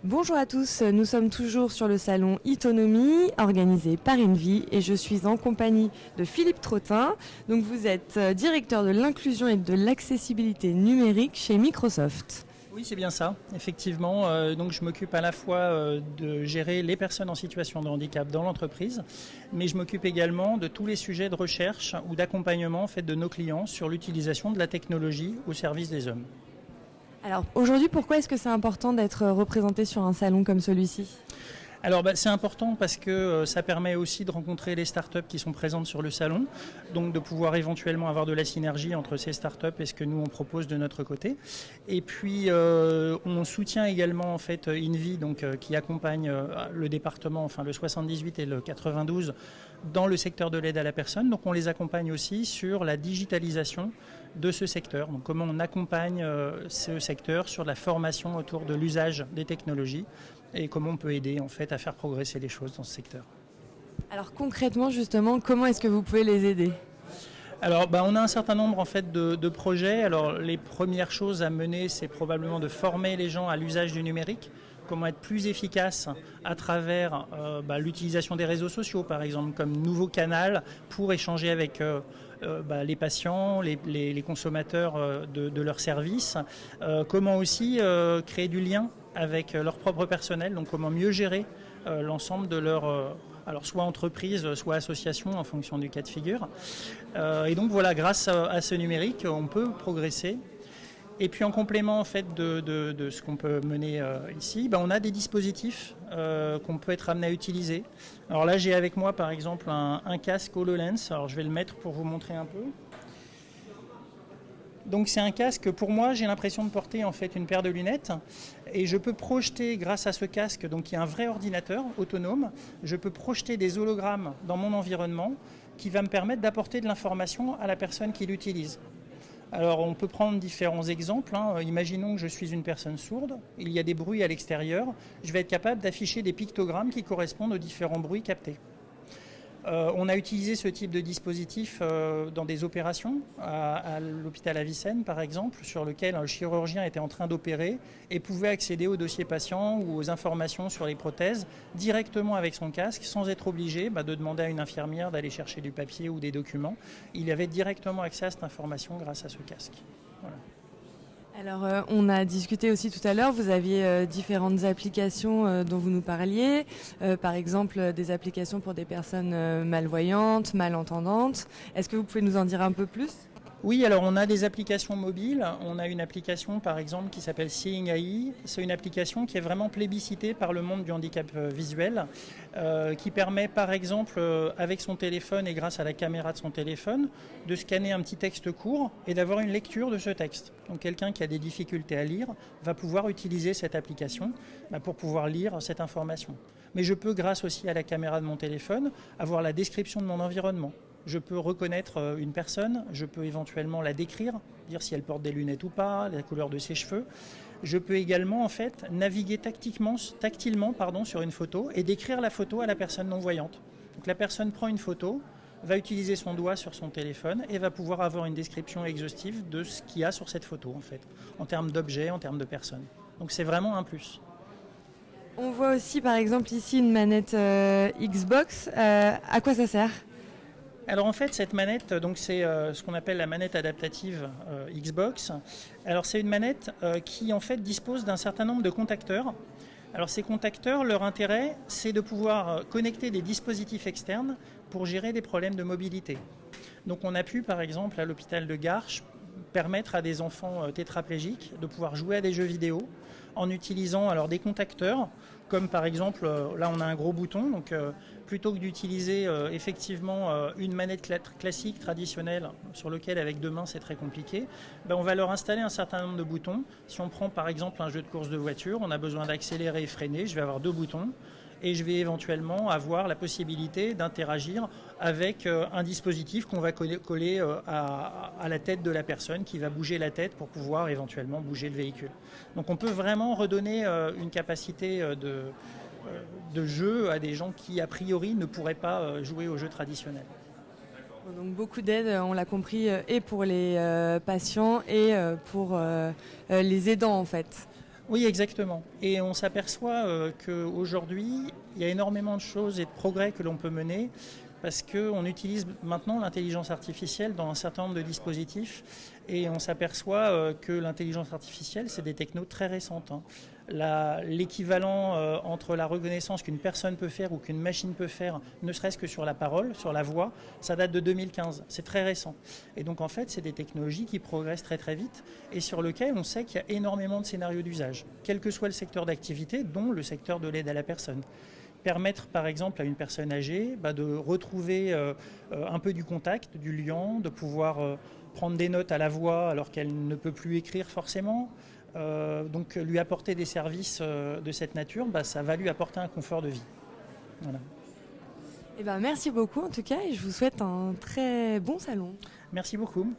Bonjour à tous, nous sommes toujours sur le salon Itonomie organisé par Envie et je suis en compagnie de Philippe Trottin. Donc vous êtes directeur de l'inclusion et de l'accessibilité numérique chez Microsoft. Oui, c'est bien ça, effectivement. Donc je m'occupe à la fois de gérer les personnes en situation de handicap dans l'entreprise, mais je m'occupe également de tous les sujets de recherche ou d'accompagnement en fait, de nos clients sur l'utilisation de la technologie au service des hommes. Alors aujourd'hui, pourquoi est-ce que c'est important d'être représenté sur un salon comme celui-ci ? Alors c'est important parce que ça permet aussi de rencontrer les startups qui sont présentes sur le salon, donc de pouvoir éventuellement avoir de la synergie entre ces startups et ce que nous on propose de notre côté. Et puis on soutient également en fait Envie, donc qui accompagne le département, enfin le 78 et le 92 dans le secteur de l'aide à la personne. Donc on les accompagne aussi sur la digitalisation de ce secteur. Donc comment on accompagne ce secteur sur la formation autour de l'usage des technologies et comment on peut aider en fait à faire progresser les choses dans ce secteur. Alors concrètement justement, comment est-ce que vous pouvez les aider ? Alors on a un certain nombre en fait de projets. Alors les premières choses à mener, c'est probablement de former les gens à l'usage du numérique, comment être plus efficace à travers l'utilisation des réseaux sociaux par exemple comme nouveau canal pour échanger avec les patients, les consommateurs de leurs services, comment aussi créer du lien avec leur propre personnel, donc comment mieux gérer l'ensemble de leur alors soit entreprise, soit association en fonction du cas de figure. Et donc voilà, grâce à ce numérique, on peut progresser. Et puis en complément en fait de ce qu'on peut mener ici, on a des dispositifs qu'on peut être amené à utiliser. Alors là j'ai avec moi par exemple un casque HoloLens, alors je vais le mettre pour vous montrer un peu. Donc c'est un casque, pour moi j'ai l'impression de porter en fait une paire de lunettes et je peux projeter grâce à ce casque, donc qui est un vrai ordinateur autonome, je peux projeter des hologrammes dans mon environnement qui va me permettre d'apporter de l'information à la personne qui l'utilise. Alors on peut prendre différents exemples, Imaginons que je suis une personne sourde, il y a des bruits à l'extérieur, je vais être capable d'afficher des pictogrammes qui correspondent aux différents bruits captés. On a utilisé ce type de dispositif dans des opérations, à l'hôpital Avicenne par exemple, sur lequel un chirurgien était en train d'opérer et pouvait accéder au dossier patient ou aux informations sur les prothèses directement avec son casque, sans être obligé de demander à une infirmière d'aller chercher du papier ou des documents. Il avait directement accès à cette information grâce à ce casque. Voilà. Alors on a discuté aussi tout à l'heure, vous aviez différentes applications dont vous nous parliez, par exemple des applications pour des personnes malvoyantes, malentendantes. Est-ce que vous pouvez nous en dire un peu plus ? Oui, alors on a des applications mobiles. On a une application par exemple qui s'appelle Seeing AI. C'est une application qui est vraiment plébiscitée par le monde du handicap visuel, qui permet par exemple avec son téléphone et grâce à la caméra de son téléphone de scanner un petit texte court et d'avoir une lecture de ce texte. Donc quelqu'un qui a des difficultés à lire va pouvoir utiliser cette application pour pouvoir lire cette information. Mais je peux, grâce aussi à la caméra de mon téléphone, avoir la description de mon environnement. Je peux reconnaître une personne, je peux éventuellement la décrire, dire si elle porte des lunettes ou pas, la couleur de ses cheveux. Je peux également en fait naviguer tactilement sur une photo et décrire la photo à la personne non-voyante. Donc la personne prend une photo, va utiliser son doigt sur son téléphone et va pouvoir avoir une description exhaustive de ce qu'il y a sur cette photo en fait, en termes d'objets, en termes de personnes. Donc c'est vraiment un plus. On voit aussi par exemple ici une manette Xbox. À quoi ça sert ? Alors en fait cette manette, donc c'est ce qu'on appelle la manette adaptative Xbox. Alors c'est une manette qui en fait dispose d'un certain nombre de contacteurs. Alors ces contacteurs, leur intérêt c'est de pouvoir connecter des dispositifs externes pour gérer des problèmes de mobilité. Donc on a pu par exemple à l'hôpital de Garches permettre à des enfants tétraplégiques de pouvoir jouer à des jeux vidéo en utilisant alors des contacteurs comme par exemple là on a un gros bouton, donc plutôt que d'utiliser effectivement une manette classique traditionnelle sur lequel avec deux mains c'est très compliqué, on va leur installer un certain nombre de boutons. Si on prend par exemple un jeu de course de voiture, on a besoin d'accélérer et freiner, je vais avoir deux boutons et je vais éventuellement avoir la possibilité d'interagir avec un dispositif qu'on va coller à la tête de la personne qui va bouger la tête pour pouvoir éventuellement bouger le véhicule. Donc on peut vraiment redonner une capacité de jeu à des gens qui a priori ne pourraient pas jouer aux jeux traditionnels. Donc beaucoup d'aide, on l'a compris, et pour les patients et pour les aidants en fait. Oui, exactement. Et on s'aperçoit qu'aujourd'hui, il y a énormément de choses et de progrès que l'on peut mener parce qu'on utilise maintenant l'intelligence artificielle dans un certain nombre de dispositifs et on s'aperçoit que l'intelligence artificielle, c'est des technos très récentes. Hein. L'équivalent entre la reconnaissance qu'une personne peut faire ou qu'une machine peut faire, ne serait-ce que sur la parole, sur la voix, ça date de 2015. C'est très récent. Et donc en fait, c'est des technologies qui progressent très très vite et sur lesquelles on sait qu'il y a énormément de scénarios d'usage, quel que soit le secteur d'activité, dont le secteur de l'aide à la personne. Permettre par exemple à une personne âgée de retrouver un peu du contact, du lien, de pouvoir prendre des notes à la voix alors qu'elle ne peut plus écrire forcément. Donc lui apporter des services de cette nature, ça va lui apporter un confort de vie. Voilà. Eh ben, merci beaucoup en tout cas et je vous souhaite un très bon salon. Merci beaucoup.